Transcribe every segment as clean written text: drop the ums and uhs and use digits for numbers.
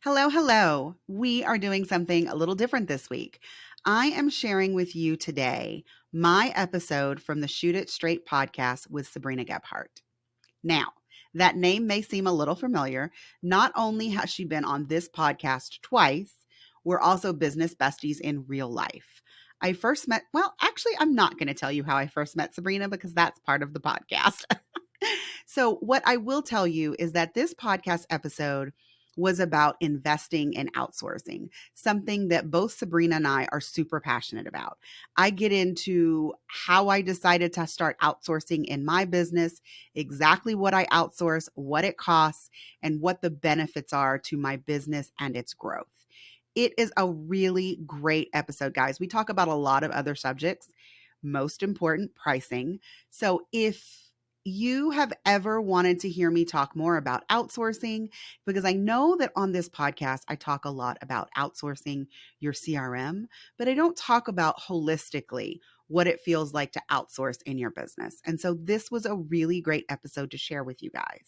Hello, hello. We are doing something a little different this week. I am sharing with you today my episode from the Shoot It Straight podcast with Sabrina Gebhardt. Now, that name may seem a little familiar. Not only has she been on this podcast twice, we're also business besties in real life. I first met, well, actually, I'm not going to tell you how I first met Sabrina because that's part of the podcast. So, what I will tell you is that this podcast episode was about investing in outsourcing, something that both Sabrina and I are super passionate about. I get into how I decided to start outsourcing in my business, exactly what I outsource, what it costs, and what the benefits are to my business and its growth. It is a really great episode, guys. We talk about a lot of other subjects, most important, pricing. So if you have ever wanted to hear me talk more about outsourcing, because I know that on this podcast, I talk a lot about outsourcing your CRM, but I don't talk about holistically what it feels like to outsource in your business. And so this was a really great episode to share with you guys.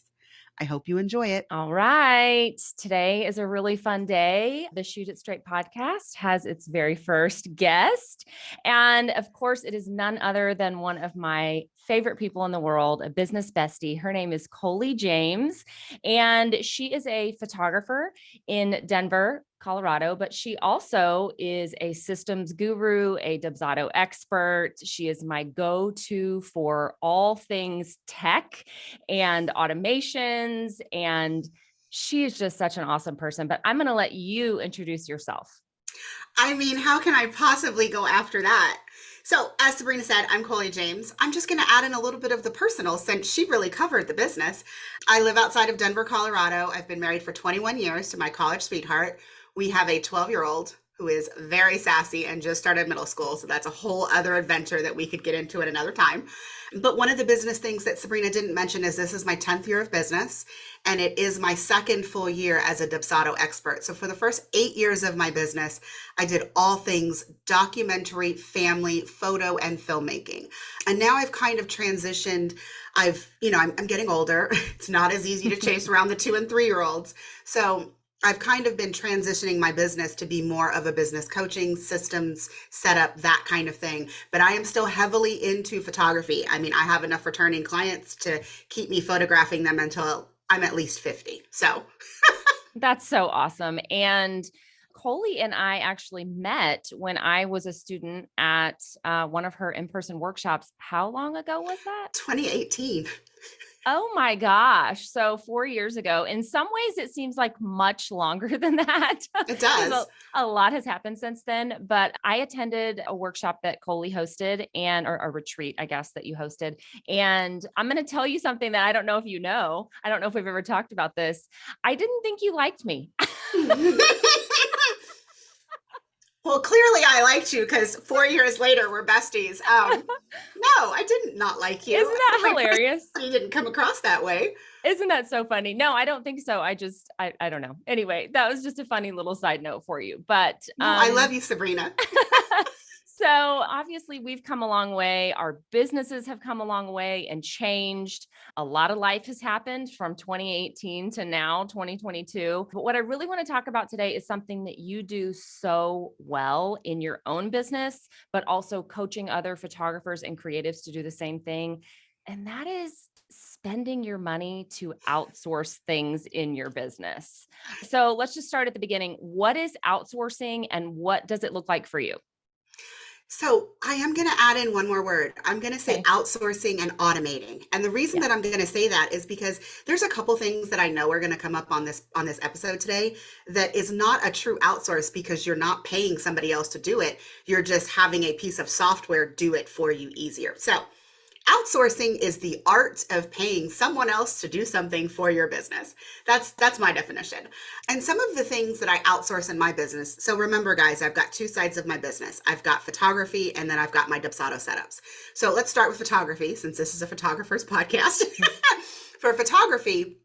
I hope you enjoy it. All right. Today is a really fun day. The Shoot It Straight podcast has its very first guest. And of course, it is none other than one of my favorite people in the world, a business bestie. Her name is Colie James, and she is a photographer in Denver, Colorado, but she also is a systems guru, a Dubsado expert. She is my go-to for all things tech and automations. And she is just such an awesome person. But I'm going to let you introduce yourself. I mean, how can I possibly go after that? So, as Sabrina said, I'm Colie James. I'm just going to add in a little bit of the personal since she really covered the business. I live outside of Denver, Colorado. I've been married for 21 years to my college sweetheart. We have a 12-year-old who is very sassy and just started middle school. So that's a whole other adventure that we could get into at another time. But one of the business things that Sabrina didn't mention is this is my 10th year of business, and it is my second full year as a Dubsado expert. So for the first 8 years of my business, I did all things documentary, family, photo, and filmmaking. And now I've kind of transitioned. I'm getting older. It's not as easy to chase around the 2 and 3-year-olds. So I've kind of been transitioning my business to be more of a business coaching, systems, setup, that kind of thing. But I am still heavily into photography. I mean, I have enough returning clients to keep me photographing them until I'm at least 50. So That's so awesome. And Colie and I actually met when I was a student at one of her in-person workshops. How long ago was that? 2018. Oh my gosh. So 4 years ago, in some ways, it seems like much longer than that. It 'Cause does. a lot has happened since then, but I attended a workshop that Colie hosted or a retreat, I guess, that you hosted. And I'm going to tell you something that I don't know if you know. I don't know if we've ever talked about this. I didn't think you liked me. Well, clearly I liked you because 4 years later we're besties. No, I didn't not like you. Isn't that My hilarious? personality didn't come across that way. Isn't that so funny? No, I don't think so. I don't know. Anyway, that was just a funny little side note for you. But No, I love you, Sabrina. so obviously we've come a long way. Our businesses have come a long way and changed. A lot of life has happened from 2018 to now 2022. But what I really want to talk about today is something that you do so well in your own business, but also coaching other photographers and creatives to do the same thing. And that is spending your money to outsource things in your business. So let's just start at the beginning. What is outsourcing and what does it look like for you? So I am going to add in one more word. I'm going to say Okay. outsourcing and automating. And the reason Yeah. that I'm going to say that is because there's a couple things that I know are going to come up on this episode today that is not a true outsource because you're not paying somebody else to do it. You're just having a piece of software do it for you easier. So outsourcing is the art of paying someone else to do something for your business. That's my definition. And some of the things that I outsource in my business. So remember, guys, I've got two sides of my business. I've got photography and then I've got my Dubsado setups. So let's start with photography since this is a photographer's podcast. For photography,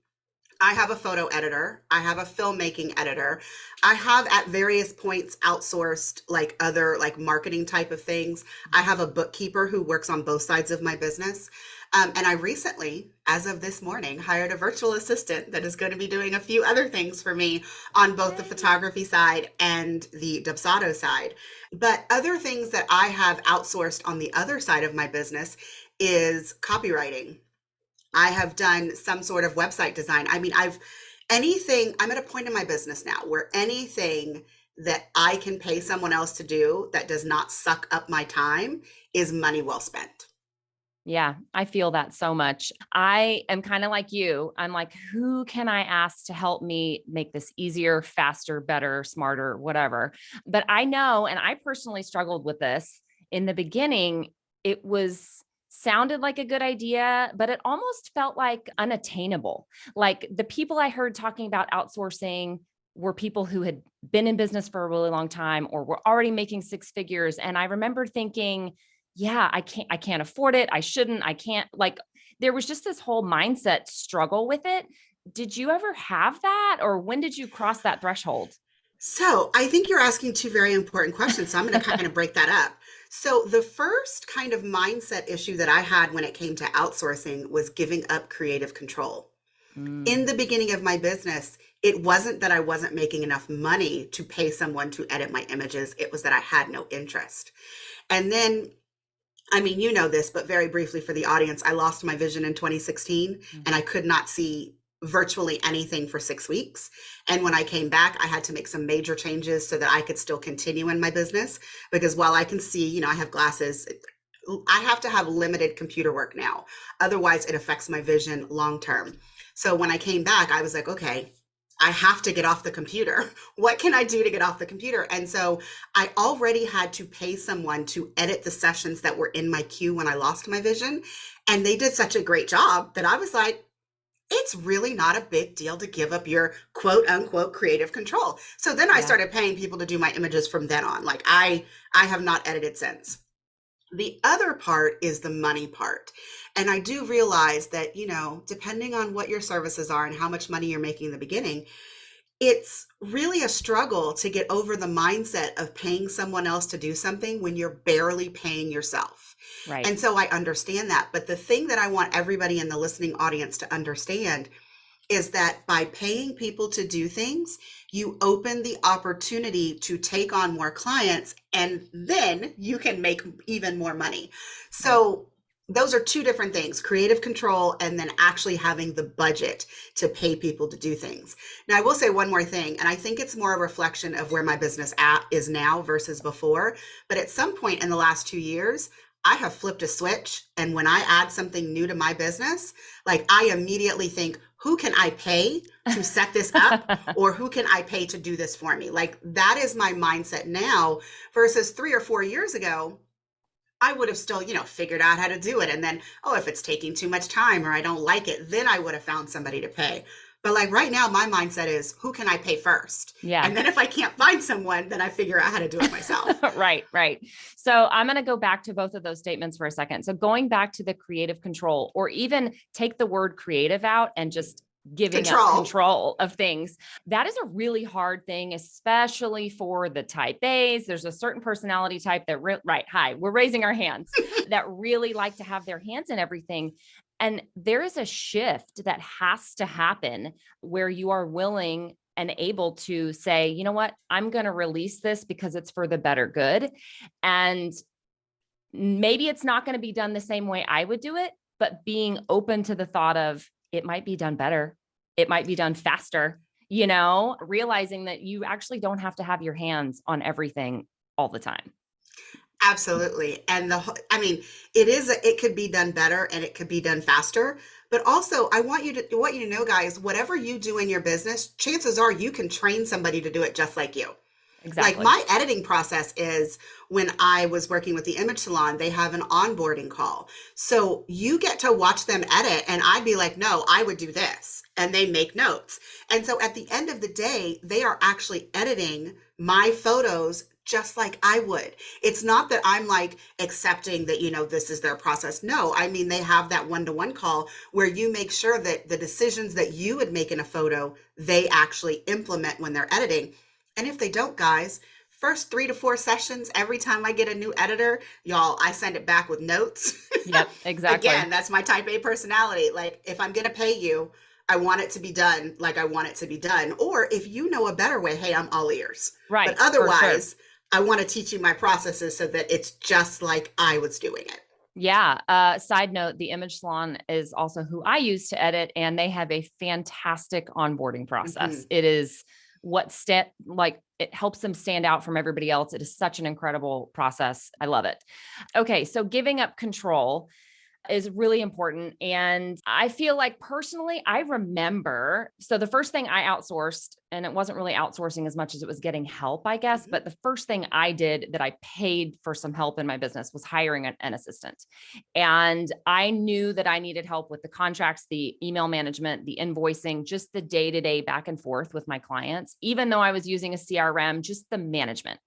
I have a photo editor. I have a filmmaking editor. I have at various points outsourced like other like marketing type of things. I have a bookkeeper who works on both sides of my business. And I recently, as of this morning, hired a virtual assistant that is going to be doing a few other things for me on both the photography side and the Dubsado side. But other things that I have outsourced on the other side of my business is copywriting. I have done some sort of website design. I mean, I'm at a point in my business now where anything that I can pay someone else to do that does not suck up my time is money well spent. Yeah, I feel that so much. I am kind of like you. I'm like, who can I ask to help me make this easier, faster, better, smarter, whatever? But I know, and I personally struggled with this in the beginning. It was sounded like a good idea, but it almost felt like unattainable. Like the people I heard talking about outsourcing were people who had been in business for a really long time or were already making six figures. And I remember thinking, yeah, I can't afford it. I shouldn't, I can't, like, there was just this whole mindset struggle with it. Did you ever have that? Or when did you cross that threshold? So I think you're asking two very important questions. So I'm going to kind of break that up. So the first kind of mindset issue that I had when it came to outsourcing was giving up creative control. In Mm, the beginning of my business, it wasn't that I wasn't making enough money to pay someone to edit my images. It was that I had no interest. And then, I mean, you know this, but very briefly for the audience, I lost my vision in 2016 and I mhm. could not see virtually anything for 6 weeks. And when I came back, I had to make some major changes so that I could still continue in my business. Because while I can see, I have glasses, I have to have limited computer work now. Otherwise, it affects my vision long term. So when I came back, I was like, okay, I have to get off the computer. What can I do to get off the computer? And so I already had to pay someone to edit the sessions that were in my queue when I lost my vision. And they did such a great job that I was like, it's really not a big deal to give up your quote unquote creative control. So then I Yeah. started paying people to do my images from then on. Like I have not edited since. The other part is the money part. And I do realize that, depending on what your services are and how much money you're making in the beginning, it's really a struggle to get over the mindset of paying someone else to do something when you're barely paying yourself. Right. And so I understand that. But the thing that I want everybody in the listening audience to understand is that by paying people to do things, you open the opportunity to take on more clients and then you can make even more money. Right. So those are two different things, creative control and then actually having the budget to pay people to do things. Now, I will say one more thing, and I think it's more a reflection of where my business is now versus before. But at some point in the last 2 years, I have flipped a switch. And when I add something new to my business, like I immediately think, who can I pay to set this up? Or who can I pay to do this for me? Like that is my mindset now versus 3 or 4 years ago. I would have still, figured out how to do it. And then, oh, if it's taking too much time or I don't like it, then I would have found somebody to pay. But like right now, my mindset is who can I pay first? Yeah. And then if I can't find someone, then I figure out how to do it myself. Right, right. So I'm going to go back to both of those statements for a second. So going back to the creative control, or even take the word creative out and just giving up Control. control of things. That is a really hard thing, especially for the type A's. There's a certain personality type that, right, hi, we're raising our hands, that really like to have their hands in everything. And there is a shift that has to happen where you are willing and able to say, you know what, I'm going to release this because it's for the better good. And maybe it's not going to be done the same way I would do it, but being open to the thought of it might be done better. It might be done faster, realizing that you actually don't have to have your hands on everything all the time. Absolutely. And I mean, it could be done better and it could be done faster. But also, I want you to know, guys, whatever you do in your business, chances are you can train somebody to do it just like you. Like Exactly. my editing process is when I was working with the image salon, they have an onboarding call. So you get to watch them edit and I'd be like, no, I would do this. And they make notes. And so at the end of the day, they are actually editing my photos just like I would. It's not that I'm like accepting that, this is their process. No, I mean, they have that one-to-one call where you make sure that the decisions that you would make in a photo, they actually implement when they're editing. And if they don't, guys, first 3 to 4 sessions, every time I get a new editor, y'all, I send it back with notes. Yep, exactly. Again, that's my type A personality. Like, if I'm going to pay you, I want it to be done like I want it to be done. Or if you know a better way, hey, I'm all ears. Right. But otherwise, I want to teach you my processes so that it's just like I was doing it. Yeah. Side note, the Image Salon is also who I use to edit, and they have a fantastic onboarding process. Mm-hmm. It is it helps them stand out from everybody else. It is such an incredible process. I love it. Okay. So giving up control is really important. And I feel like personally, I remember, so the first thing I outsourced, and it wasn't really outsourcing as much as it was getting help, I guess, but the first thing I did that I paid for some help in my business was hiring an assistant. And I knew that I needed help with the contracts, the email management, the invoicing, just the day-to-day back and forth with my clients, even though I was using a CRM, just the management,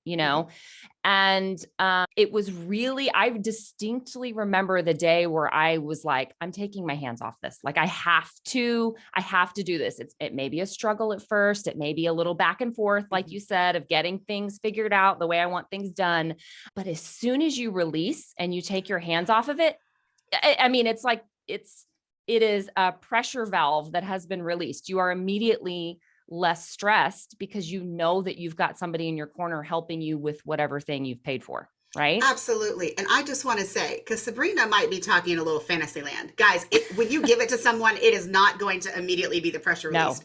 And it was really, I distinctly remember the day where I was like, I'm taking my hands off this. Like I have to do this. It may be a struggle at first. It may be a little back and forth, like you said, of getting things figured out the way I want things done. But as soon as you release and you take your hands off of it, I mean, it's like, it is a pressure valve that has been released. You are immediately less stressed because you know that you've got somebody in your corner helping you with whatever thing you've paid for, right? Absolutely. And I just want to say, because Sabrina might be talking in a little fantasy land. Guys, when you give it to someone, it is not going to immediately be the pressure released.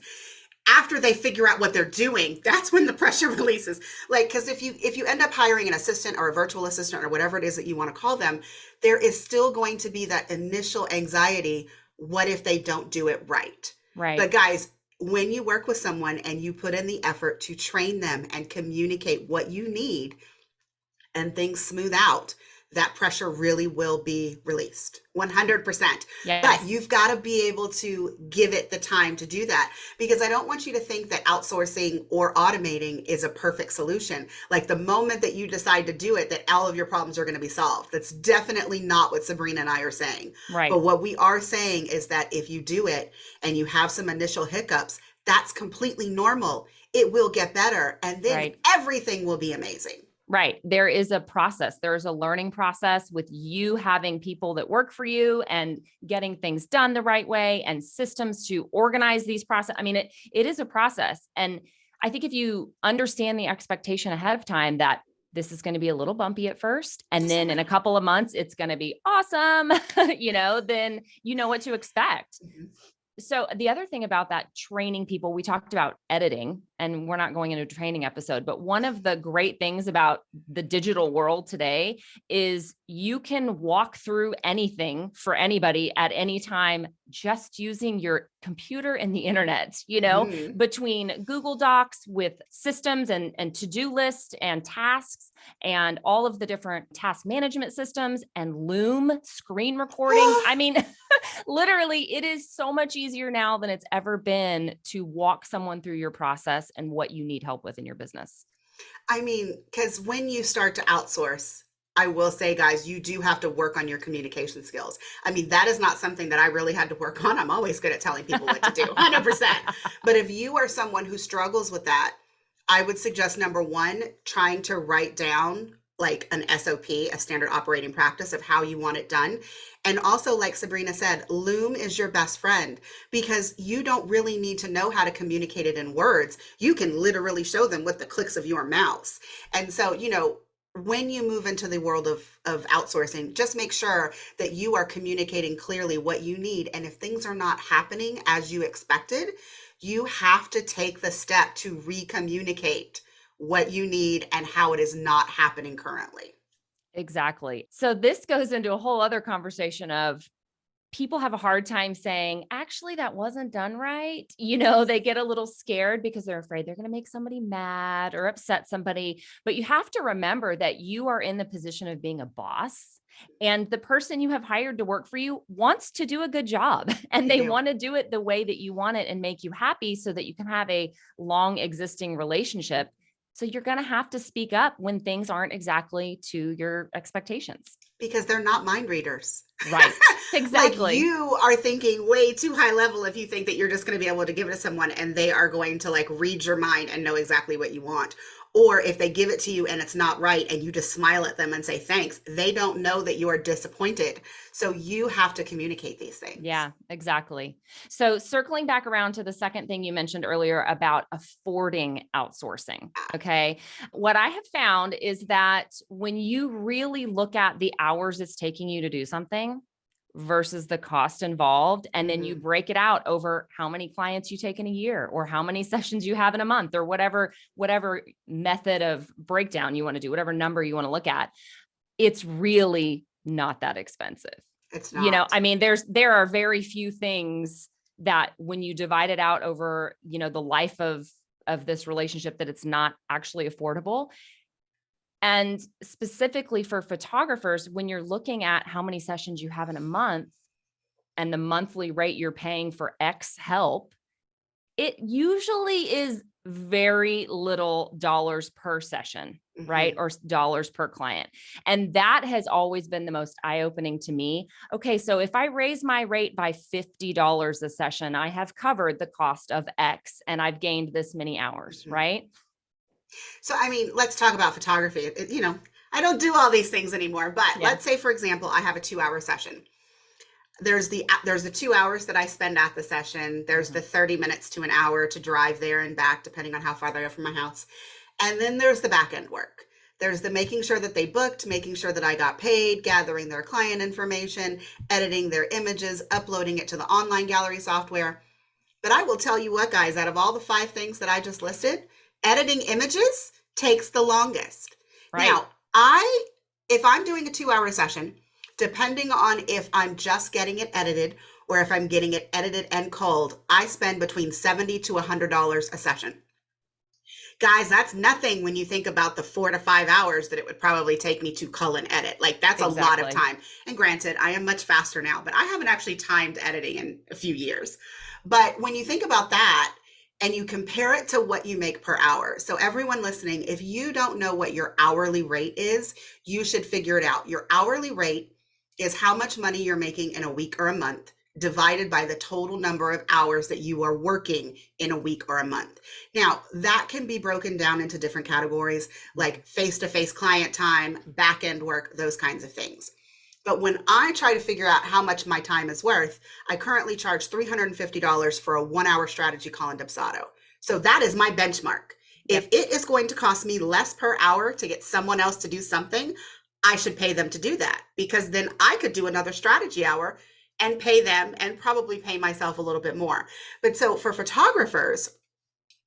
After they figure out what they're doing, that's when the pressure releases. Like, because if you end up hiring an assistant or a virtual assistant or whatever it is that you want to call them, there is still going to be that initial anxiety. What if they don't do it right? Right. But guys, when you work with someone and you put in the effort to train them and communicate what you need and things smooth out, that pressure really will be released 100%. Yes. But you've got to be able to give it the time to do that, because I don't want you to think that outsourcing or automating is a perfect solution. Like the moment that you decide to do it, that all of your problems are going to be solved. That's definitely not what Sabrina and I are saying. Right. But what we are saying is that if you do it and you have some initial hiccups, that's completely normal. It will get better. And then everything will be amazing. Right. There is a process. There's a learning process with you having people that work for you and getting things done the right way and systems to organize these process. I mean, it is a process. And I think if you understand the expectation ahead of time that this is going to be a little bumpy at first, and then in a couple of months, it's going to be awesome, then you know what to expect. Mm-hmm. So the other thing about that training people, we talked about editing, and we're not going into a training episode, but one of the great things about the digital world today is you can walk through anything for anybody at any time, just using your computer and the internet, between Google Docs with systems and to-do lists and tasks and all of the different task management systems and Loom screen recordings. I mean, literally, it is so much easier now than it's ever been to walk someone through your process and what you need help with in your business. I mean, because when you start to outsource, I will say, guys, you do have to work on your communication skills. I mean, that is not something that I really had to work on. I'm always good at telling people what to do, 100%. But if you are someone who struggles with that, I would suggest, number one, trying to write down like an SOP, a standard operating practice of how you want it done. And also, like Sabrina said, Loom is your best friend, because you don't really need to know how to communicate it in words. You can literally show them with the clicks of your mouse. And so, when you move into the world of outsourcing, just make sure that you are communicating clearly what you need. And if things are not happening as you expected, you have to take the step to re-communicate what you need and how it is not happening currently. Exactly. So this goes into a whole other conversation of people have a hard time saying, actually, that wasn't done right. They get a little scared because they're afraid they're going to make somebody mad or upset somebody. But you have to remember that you are in the position of being a boss, and the person you have hired to work for you wants to do a good job, and they want to do it the way that you want it and make you happy so that you can have a long existing relationship. So you're going to have to speak up when things aren't exactly to your expectations. Because they're not mind readers. Right. Exactly. Like, you are thinking way too high level if you think that you're just going to be able to give it to someone and they are going to like read your mind and know exactly what you want. Or if they give it to you and it's not right and you just smile at them and say thanks, they don't know that you are disappointed. So you have to communicate these things. Yeah, exactly. So circling back around to the second thing you mentioned earlier about affording outsourcing. Okay. What I have found is that when you really look at the hours it's taking you to do something versus the cost involved, and then you break it out over how many clients you take in a year or how many sessions you have in a month or whatever method of breakdown you want to do, whatever number you want to look at, it's really not that expensive. It's not. I mean, there are very few things that when you divide it out over, the life of this relationship, that it's not actually affordable. And specifically for photographers, when you're looking at how many sessions you have in a month and the monthly rate you're paying for X help, it usually is very little dollars per session, right? Or dollars per client. And that has always been the most eye-opening to me. Okay, so if I raise my rate by $50 a session, I have covered the cost of X and I've gained this many hours, right? So, I mean, let's talk about photography. I don't do all these things anymore, but let's say, for example, I have a 2-hour session. There's the 2 hours that I spend at the session. There's the 30 minutes to an hour to drive there and back, depending on how far they are from my house. And then there's the back end work. There's the making sure that they booked, making sure that I got paid, gathering their client information, editing their images, uploading it to the online gallery software. But I will tell you what, guys, out of all the 5 things that I just listed, editing images takes the longest. Right. Now, if I'm doing a 2-hour session, depending on if I'm just getting it edited or if I'm getting it edited and culled, I spend between $70 to $100 a session. Guys, that's nothing when you think about the 4 to 5 hours that it would probably take me to cull and edit. Like, that's a lot of time. And granted, I am much faster now, but I haven't actually timed editing in a few years. But when you think about that and you compare it to what you make per hour. So everyone listening, if you don't know what your hourly rate is, you should figure it out. Your hourly rate is how much money you're making in a week or a month divided by the total number of hours that you are working in a week or a month. Now, that can be broken down into different categories like face-to-face client time, back-end work, those kinds of things. But when I try to figure out how much my time is worth, I currently charge $350 for a 1-hour strategy call in Dubsado. So that is my benchmark. If it is going to cost me less per hour to get someone else to do something, I should pay them to do that, because then I could do another strategy hour and pay them and probably pay myself a little bit more. But so for photographers,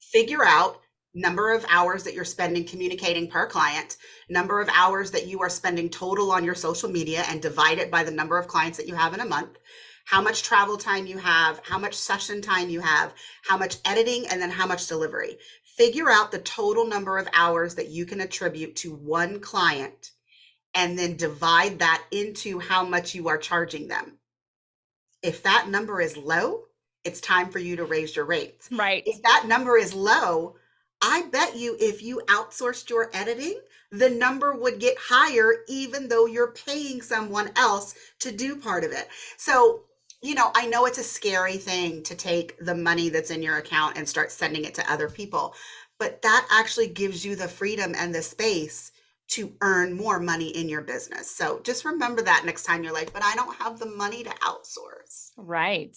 figure out number of hours that you're spending communicating per client, number of hours that you are spending total on your social media, and divide it by the number of clients that you have in a month, how much travel time you have, how much session time you have, how much editing, and then how much delivery. Figure out the total number of hours that you can attribute to one client, and then divide that into how much you are charging them. If that number is low, it's time for you to raise your rates. Right. If that number is low, I bet you if you outsourced your editing, the number would get higher, even though you're paying someone else to do part of it. So, I know it's a scary thing to take the money that's in your account and start sending it to other people, but that actually gives you the freedom and the space to earn more money in your business. So just remember that next time you're like, but I don't have the money to outsource. Right.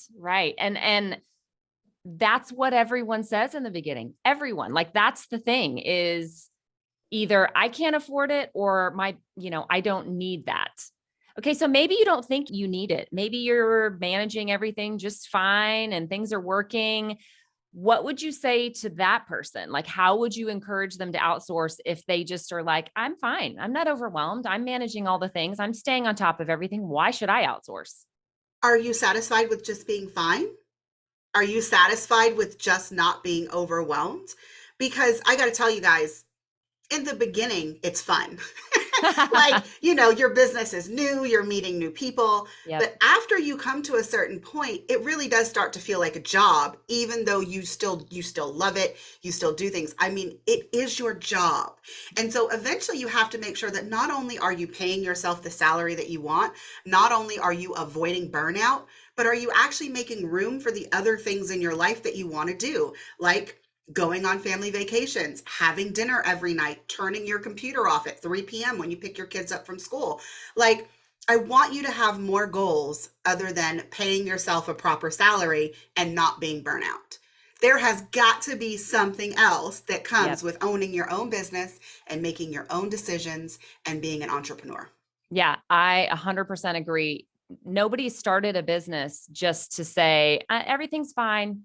And that's what everyone says in the beginning. Everyone, like, that's the thing, is either I can't afford it or I don't need that. Okay. So maybe you don't think you need it. Maybe you're managing everything just fine and things are working. What would you say to that person? Like, how would you encourage them to outsource if they just are like, I'm fine. I'm not overwhelmed. I'm managing all the things. I'm staying on top of everything. Why should I outsource? Are you satisfied with just being fine? Are you satisfied with just not being overwhelmed? Because I got to tell you guys, in the beginning, it's fun. Like, your business is new, you're meeting new people. Yep. But after you come to a certain point, it really does start to feel like a job, even though you still love it, you still do things. I mean, it is your job. And so eventually you have to make sure that not only are you paying yourself the salary that you want, not only are you avoiding burnout, but are you actually making room for the other things in your life that you want to do? Like, going on family vacations, having dinner every night, turning your computer off at 3 p.m. when you pick your kids up from school. Like, I want you to have more goals other than paying yourself a proper salary and not being burnout. There has got to be something else that comes Yep. with owning your own business and making your own decisions and being an entrepreneur. Yeah, I 100% agree. Nobody started a business just to say, everything's fine.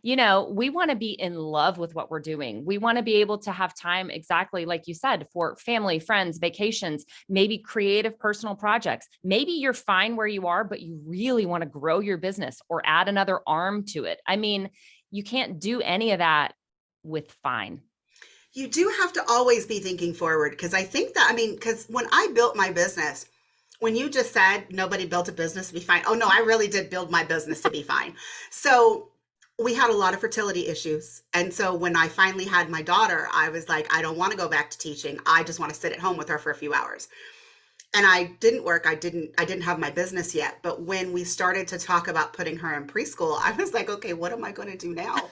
We want to be in love with what we're doing. We want to be able to have time, exactly like you said, for family, friends, vacations, maybe creative personal projects. Maybe you're fine where you are, but you really want to grow your business or add another arm to it. I mean, you can't do any of that with fine. You do have to always be thinking forward, because I think that, I mean, because when I built my business, when you just said nobody built a business to be fine, oh no, I really did build my business to be fine. So we had a lot of fertility issues. And so when I finally had my daughter, I was like, I don't want to go back to teaching. I just want to sit at home with her for a few hours. And I didn't work. I didn't have my business yet. But when we started to talk about putting her in preschool, I was like, okay, what am I going to do now?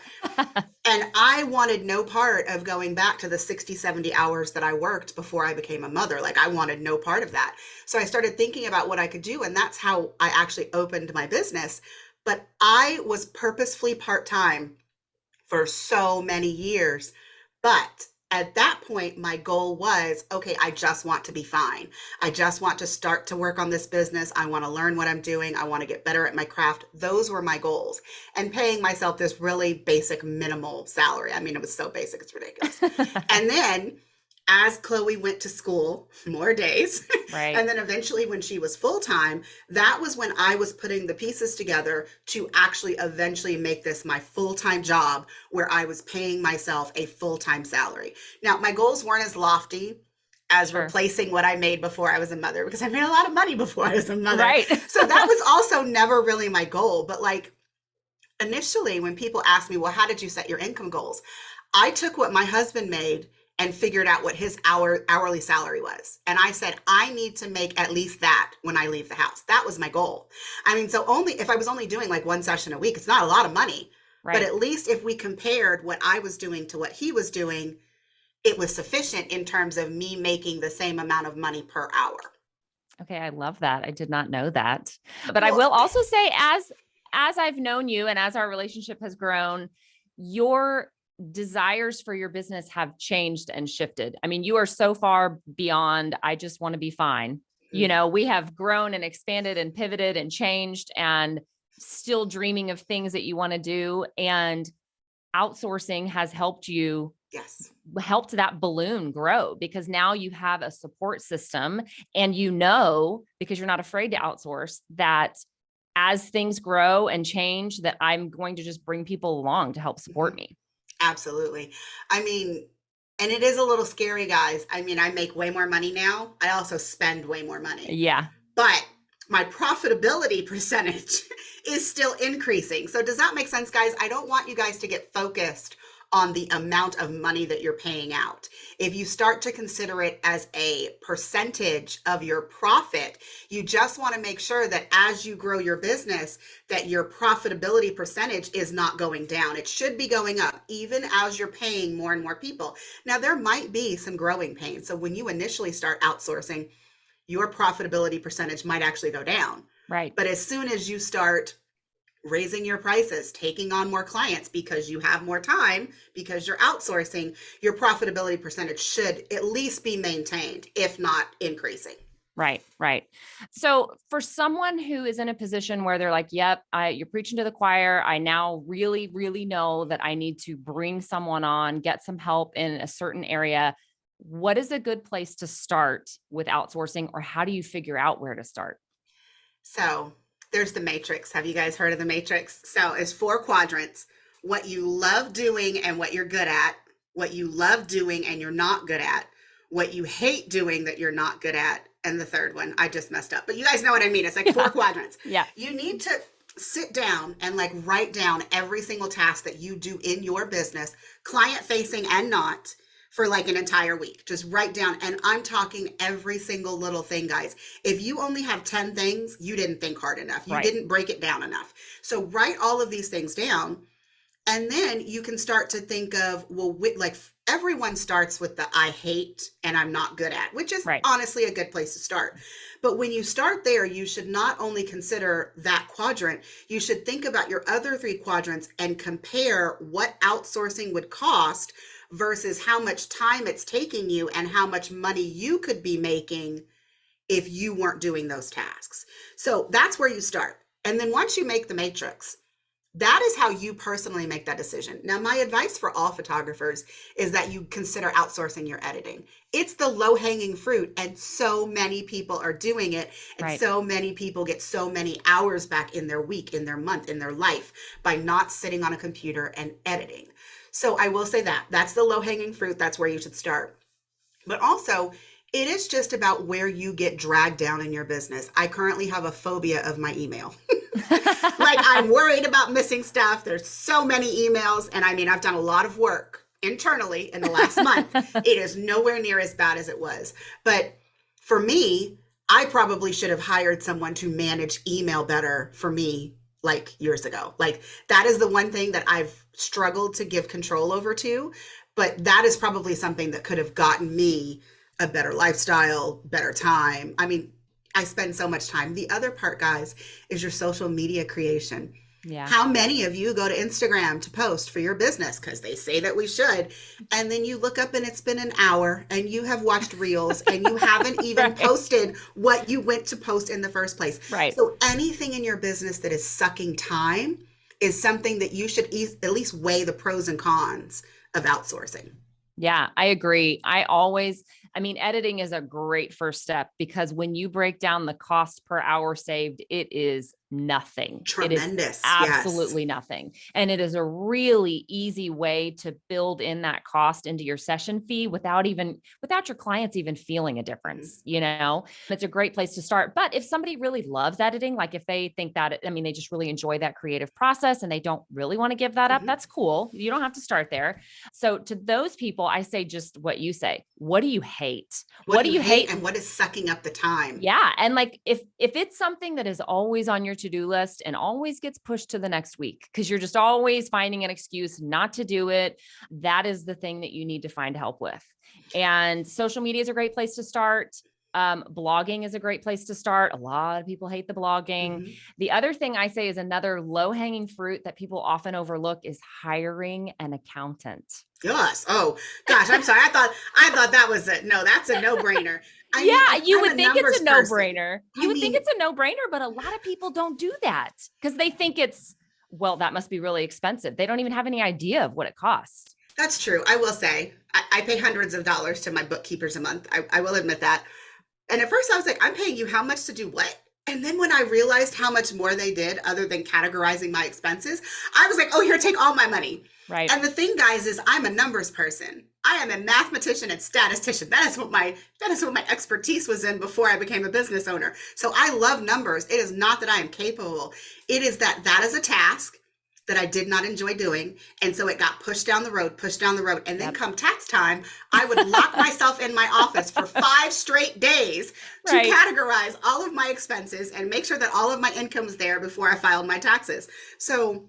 And I wanted no part of going back to the 60, 70 hours that I worked before I became a mother. Like, I wanted no part of that. So I started thinking about what I could do. And that's how I actually opened my business. But I was purposefully part-time for so many years. But at that point, my goal was, okay, I just want to be fine. I just want to start to work on this business. I want to learn what I'm doing. I want to get better at my craft. Those were my goals. And paying myself this really basic minimal salary. I mean, it was so basic, it's ridiculous. And then as Chloe went to school more days, Right. and then eventually when she was full-time, that was when I was putting the pieces together to actually eventually make this my full-time job, where I was paying myself a full-time salary. Now, my goals weren't as lofty as Sure. replacing what I made before I was a mother, because I made a lot of money before I was a mother. Right. So that was also never really my goal. But like, initially, when people ask me, well, how did you set your income goals? I took what my husband made and figured out what his hourly salary was. And I said, I need to make at least that when I leave the house. That was my goal. I mean, so only if I was only doing like one session a week, it's not a lot of money. Right. But at least if we compared what I was doing to what he was doing, it was sufficient in terms of me making the same amount of money per hour. Okay, I love that. I did not know that. But I Well, will also say, as I've known you and as our relationship has grown, your desires for your business have changed and shifted. I mean, you are so far beyond, I just want to be fine. We have grown and expanded and pivoted and changed and still dreaming of things that you want to do. And outsourcing has helped you, yes. helped that balloon grow, because now you have a support system, and because you're not afraid to outsource, that as things grow and change, that I'm going to just bring people along to help support me. Absolutely. I mean, and it is a little scary, guys. I mean, I make way more money now. I also spend way more money. Yeah. But my profitability percentage is still increasing. So does that make sense, guys? I don't want you guys to get focused on the amount of money that you're paying out. If you start to consider it as a percentage of your profit, you just want to make sure that as you grow your business, that your profitability percentage is not going down. It should be going up, even as you're paying more and more people. Now, there might be some growing pains. So when you initially start outsourcing, your profitability percentage might actually go down. Right. But as soon as you start raising your prices, taking on more clients because you have more time, because you're outsourcing, your profitability percentage should at least be maintained, if not increasing. Right. Right. So for someone who is in a position where they're like, yep, you're preaching to the choir. I now really, really know that I need to bring someone on, get some help in a certain area. What is a good place to start with outsourcing, or how do you figure out where to start? So there's the matrix. Have you guys heard of the matrix? So it's 4 quadrants: what you love doing and what you're good at, what you love doing and you're not good at, what you hate doing that you're not good at, and the third one, I just messed up. But you guys know what I mean. It's like 4 quadrants. Yeah. You need to sit down and like write down every single task that you do in your business, client facing and not, for like an entire week. Just write down. And I'm talking every single little thing, guys. If you only have 10 things, you didn't think hard enough. You Right. didn't break it down enough. So write all of these things down. And then you can start to think of, well, like everyone starts with the I hate and I'm not good at, which is Right. honestly a good place to start. But when you start there, you should not only consider that quadrant, you should think about your other three quadrants and compare what outsourcing would cost versus how much time it's taking you and how much money you could be making if you weren't doing those tasks. So that's where you start. And then once you make the matrix, that is how you personally make that decision. Now, my advice for all photographers is that you consider outsourcing your editing. It's the low hanging fruit, and so many people are doing it. And Right. so many people get so many hours back in their week, in their month, in their life by not sitting on a computer and editing. So I will say that that's the low hanging fruit. That's where you should start. But also, it is just about where you get dragged down in your business. I currently have a phobia of my email. Like, I'm worried about missing stuff. There's so many emails. And I mean, I've done a lot of work internally in the last month. It is nowhere near as bad as it was. But for me, I probably should have hired someone to manage email better for me like years ago. Like, that is the one thing that I've struggled to give control over to. But that is probably something that could have gotten me a better lifestyle, better time. I mean, I spend so much time. The other part, guys, is your social media creation. Yeah. How many of you go to Instagram to post for your business? Because they say that we should. And then you look up and it's been an hour and you have watched reels and you haven't even Right. posted what you went to post in the first place. Right. So anything in your business that is sucking time is something that you should at least weigh the pros and cons of outsourcing. Yeah, I agree. I mean, editing is a great first step because when you break down the cost per hour saved, it is nothing. It is Tremendous. Yes. absolutely nothing. And it is a really easy way to build in that cost into your session fee without your clients even feeling a difference, you know? It's a great place to start. But if somebody really loves editing, like if they think that, I mean, they just really enjoy that creative process and they don't really want to give that up, Mhm. that's cool. You don't have to start there. So to those people, I say just what you say. What do you hate? What do you hate and what is sucking up the time? Yeah. And like if it's something that is always on your to-do list and always gets pushed to the next week because you're just always finding an excuse not to do it, that is the thing that you need to find help with. And social media is a great place to start. Blogging is a great place to start. A lot of people hate the blogging. Mhm. The other thing I say is another low-hanging fruit that people often overlook is hiring an accountant. Yes. Oh gosh, I'm sorry. I thought that was that's a no-brainer. I mean, Yeah, you I'm would a think it's numbers a person. no-brainer. I You would think mean, it's a no-brainer, but a lot of people don't do that because they think well, that must be really expensive. They don't even have any idea of what it costs. that's true. I will say I pay hundreds of dollars to my bookkeepers a month. I will admit that. And at first I was like, I'm paying you how much to do what? And then when I realized how much more they did other than categorizing my expenses, I was like, oh, here, take all my money. Right. And the thing, guys, is I'm a numbers person. I am a mathematician and statistician. That is what my expertise was in before I became a business owner. So I love numbers. It is not that I am capable. It is that is a task that I did not enjoy doing. And so it got pushed down the road. And then Yep. come tax time, I would lock myself in my office for 5 straight days to Right. categorize all of my expenses and make sure that all of my income is there before I filed my taxes. So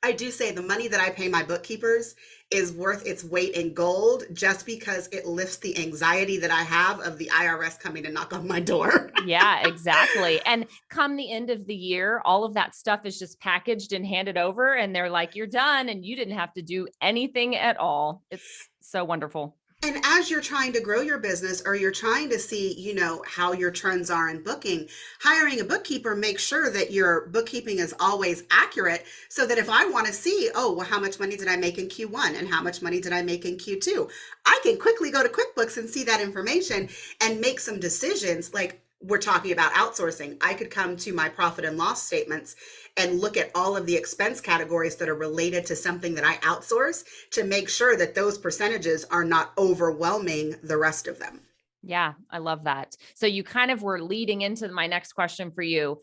I do say the money that I pay my bookkeepers is worth its weight in gold just because it lifts the anxiety that I have of the IRS coming to knock on my door. Yeah, exactly. And come the end of the year, all of that stuff is just packaged and handed over and they're like, you're done. And you didn't have to do anything at all. It's so wonderful. And as you're trying to grow your business or you're trying to see, how your trends are in booking, hiring a bookkeeper makes sure that your bookkeeping is always accurate so that if I want to see, oh, well, how much money did I make in Q1 and how much money did I make in Q2? I can quickly go to QuickBooks and see that information and make some decisions. Like we're talking about outsourcing. I could come to my profit and loss statements and look at all of the expense categories that are related to something that I outsource to make sure that those percentages are not overwhelming the rest of them. Yeah, I love that. So you kind of were leading into my next question for you.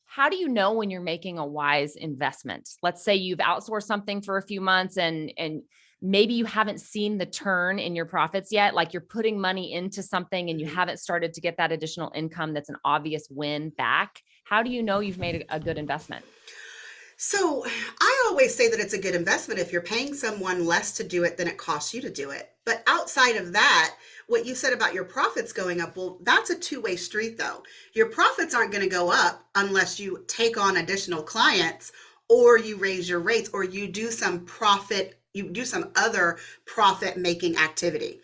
How do you know when you're making a wise investment? Let's say you've outsourced something for a few months and maybe you haven't seen the turn in your profits yet, like you're putting money into something and you haven't started to get that additional income that's an obvious win back. How do you know you've made a good investment? So I always say that it's a good investment if you're paying someone less to do it than it costs you to do it. But outside of that, what you said about your profits going up, well, that's a two-way street though. Your profits aren't going to go up unless you take on additional clients or you raise your rates or you do some other profit making activity.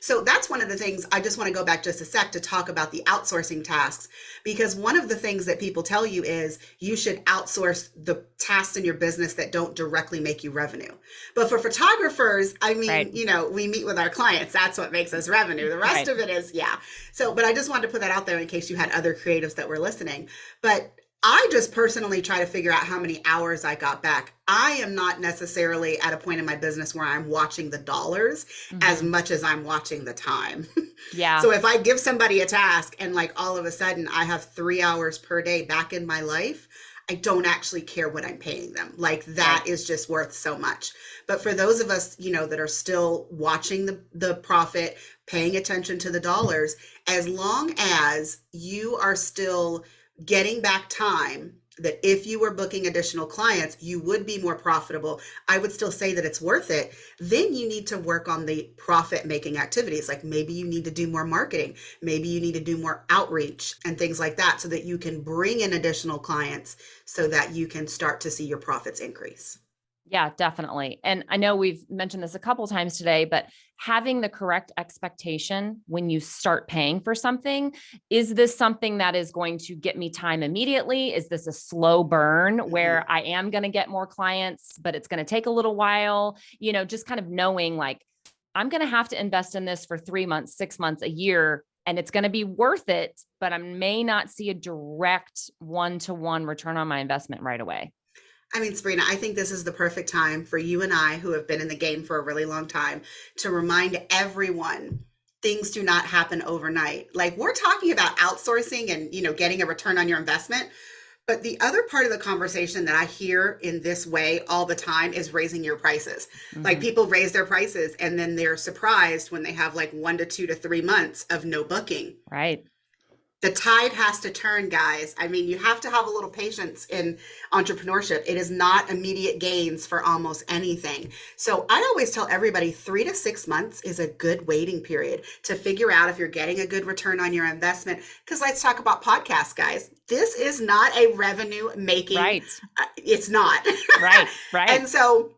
So that's one of the things. I just want to go back just a sec to talk about the outsourcing tasks, because one of the things that people tell you is you should outsource the tasks in your business that don't directly make you revenue. But for photographers, I mean, Right. we meet with our clients. That's what makes us revenue. The rest Right. of it is, yeah. So, but I just wanted to put that out there in case you had other creatives that were listening. But I just personally try to figure out how many hours I got back. I am not necessarily at a point in my business where I'm watching the dollars as Hmm. much as I'm watching the time. Yeah. So if I give somebody a task and like all of a sudden I have 3 hours per day back in my life, I don't actually care what I'm paying them. Like that Right. is just worth so much. But for those of us, that are still watching the profit, paying attention to the dollars, as long as you are still getting back time, that if you were booking additional clients, you would be more profitable. I would still say that it's worth it. Then you need to work on the profit making activities. Like maybe you need to do more marketing. Maybe you need to do more outreach and things like that so that you can bring in additional clients so that you can start to see your profits increase. Yeah, definitely. And I know we've mentioned this a couple times today, but having the correct expectation when you start paying for something, is this something that is going to get me time immediately? Is this a slow burn Mhm. where I am going to get more clients, but it's going to take a little while? Just kind of knowing like, I'm going to have to invest in this for 3 months, 6 months, a year, and it's going to be worth it, but I may not see a direct one-to-one return on my investment right away. I mean, Sabrina, I think this is the perfect time for you and I, who have been in the game for a really long time, to remind everyone things do not happen overnight. Like we're talking about outsourcing and, getting a return on your investment. But the other part of the conversation that I hear in this way all the time is raising your prices. Like Mhm. people raise their prices and then they're surprised when they have like 1 to 2 to 3 months of no booking. Right. The tide has to turn, guys. I mean, you have to have a little patience in entrepreneurship. It is not immediate gains for almost anything. So I always tell everybody 3 to 6 months is a good waiting period to figure out if you're getting a good return on your investment. Because let's talk about podcasts, guys. This is not a revenue making, Right. it's not. Right. And Right. so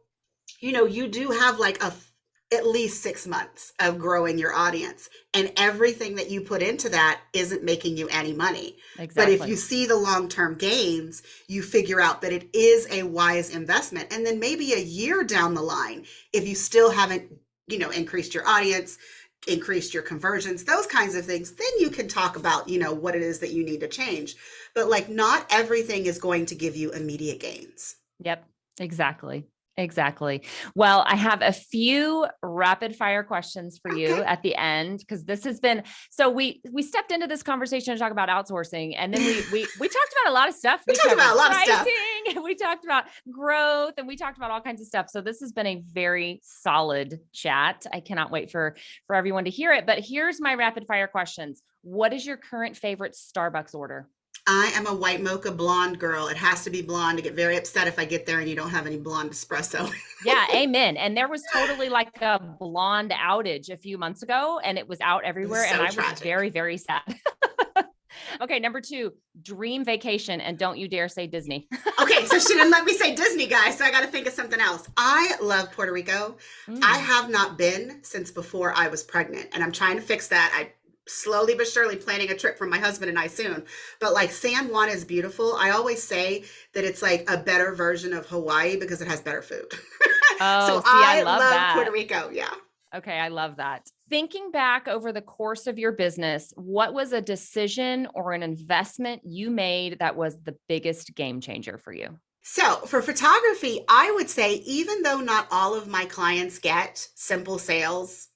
you do have like at least 6 months of growing your audience, and everything that you put into that isn't making you any money. But if you Exactly. see the long-term gains, you figure out that it is a wise investment. And then maybe a year down the line, if you still haven't, increased your audience, increased your conversions, those kinds of things, then you can talk about, what it is that you need to change. But like not everything is going to give you immediate gains. Yep. Exactly. Exactly. Well, I have a few rapid fire questions for you Okay. at the end because this has been so we stepped into this conversation to talk about outsourcing and then we talked about a lot of stuff. We We talked about covered a lot of stuff. pricing, we talked about growth, and we talked about all kinds of stuff. So this has been a very solid chat. I cannot wait for everyone to hear it. But here's my rapid fire questions. What is your current favorite Starbucks order? I am a white mocha blonde girl. It has to be blonde. I get very upset if I get there and you don't have any blonde espresso. Yeah, amen. And there was totally like a blonde outage a few months ago, and it was out It was everywhere. And so I was tragic. very, very sad. Okay, number two, dream vacation. And don't you dare say Disney. Okay, so she didn't let me say Disney, guys, so I got to think of something else. I love Puerto Rico. I Mm, have not been since before I was pregnant, and I'm trying to fix that. I slowly but surely planning a trip for my husband and I soon. But like San Juan is beautiful. I always say that it's like a better version of Hawaii because it has better food. oh, So see, I I love love Puerto that. Rico. Yeah. Okay, I love that. Thinking back over the course of your business, what was a decision or an investment you made that was the biggest game changer for you? So for photography, I would say even though not all of my clients get Simple Sales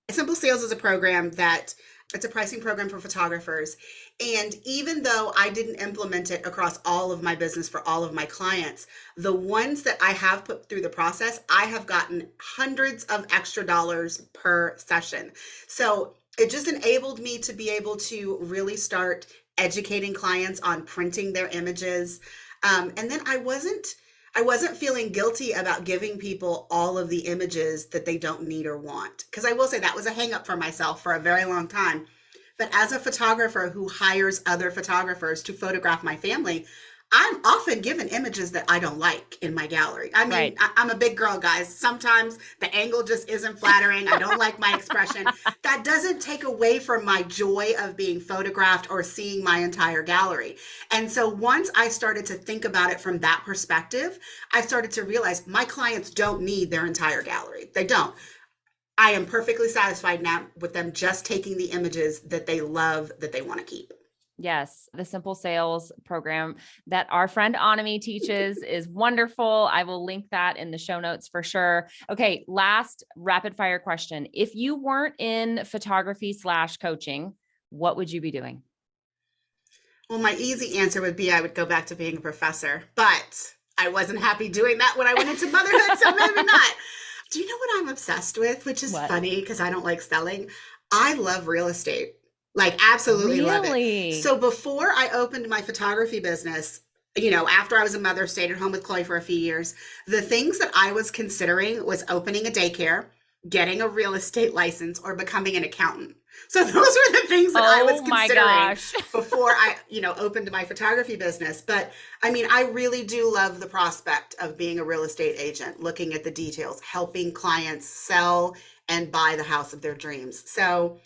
is a program that it's a pricing program for photographers. And even though I didn't implement it across all of my business for all of my clients, the ones that I have put through the process, I have gotten hundreds of extra dollars per session. So it just enabled me to be able to really start educating clients on printing their images. And then I wasn't feeling guilty about giving people all of the images that they don't need or want. Because I will say that was a hang up for myself for a very long time. But as a photographer who hires other photographers to photograph my family, I'm often given images that I don't like in my gallery. I mean, Right. I'm a big girl, guys. Sometimes the angle just isn't flattering. I don't like my expression. That doesn't take away from my joy of being photographed or seeing my entire gallery. And so once I started to think about it from that perspective, I started to realize my clients don't need their entire gallery. They don't. I am perfectly satisfied now with them just taking the images that they love, that they want to keep. Yes, the simple sales program that our friend Anami teaches is wonderful. I will link that in the show notes for sure. Okay, last rapid fire question. If you weren't in photography/coaching, what would you be doing? Well, my easy answer would be I would go back to being a professor, but I wasn't happy doing that when I went into motherhood, so maybe not. Do you know what I'm obsessed with? Which is What? funny because I don't like selling. I love real estate. Like, absolutely love it. Really? So before I opened my photography business, after I was a mother, stayed at home with Chloe for a few years, the things that I was considering was opening a daycare, getting a real estate license, or becoming an accountant. So those were the things that I was Oh my considering gosh. before I, opened my photography business. But I mean, I really do love the prospect of being a real estate agent, looking at the details, helping clients sell and buy the house of their dreams. So,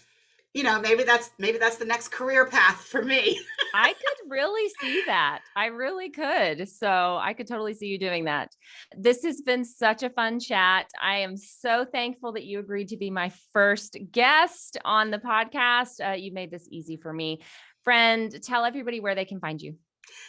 maybe that's the next career path for me. I could really see that. I really could. So I could totally see you doing that. This has been such a fun chat. I am so thankful that you agreed to be my first guest on the podcast. You made this easy for me. Friend, tell everybody where they can find you.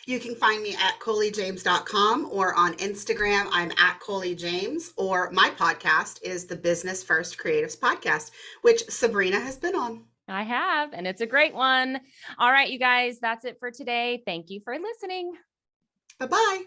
You can find me at coliejames.com or on Instagram. I'm at Colie James, or my podcast is the Business First Creatives Podcast, which Sabrina has been on. I have, and it's a great one. All right, you guys, that's it for today. Thank you for listening. Bye-bye.